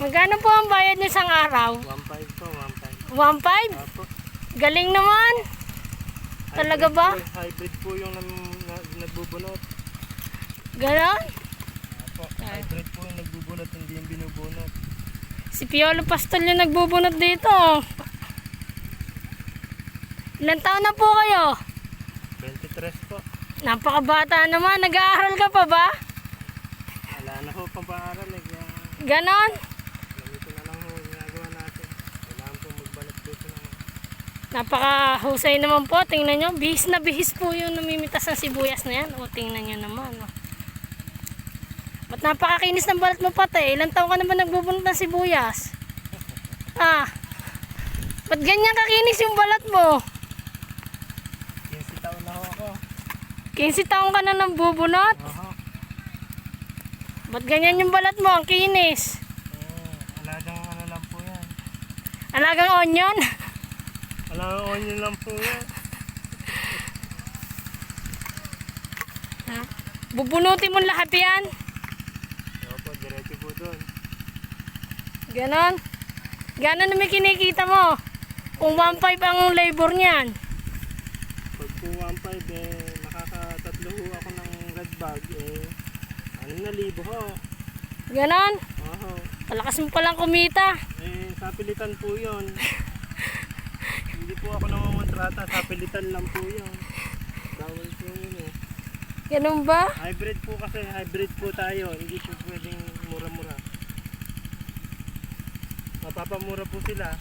Magkano po ang bayad niyo isang araw? 1.5 po, 1.5. 1.5? Apo. Galing naman. Talaga ba? Hybrid po yung nagbubunot. Ganon? Apo. Hybrid po yung nagbubunot, hindi yung binubunot. Si Piolo Pastol yung nagbubunot dito. Ilan taon na po kayo? 23 po. Napakabata naman. Nag-aaral ka pa ba? Wala na ho pang paaral eh. Kaya Ganon? ganito na lang ho yung ginagawa natin. Kailangan po magbanat dito naman. Napakahusay naman po. Tingnan nyo. Bihis na bihis po yung namimitas ng sibuyas na yan. O, tingnan nyo naman. O. Ba't napakakinis ng balat mo pati? Ilang taon ka naman nagbubunot ng sibuyas? Ah. Ba't ganyan kakinis yung balat mo? 15 taon na ho ako. 15 taon ka na nang bubunot? Aha. Ba't ganyan yung balat mo? Ang kinis. Alagang ano lang po yan. Alagang onion? Alagang onion lang po yan. Bubunutin mo lahat yan? Opo, diretso po doon. Ganon? Ganon na may kinikita mo? Kung 1.5 ang labor niyan. Pag po 1.5 nakakatatlo ho ako ng red bag 6,000 ho. Ganon? Oho. Palakas mo palang kumita. Sa pilitan po yun. Hindi po ako nangungontrata, sa pilitan lang po yun. Bawal po yun eh. Ganon ba? Hybrid po kasi, hybrid po tayo. Hindi po pwedeng mura-mura. Mapapamura po sila.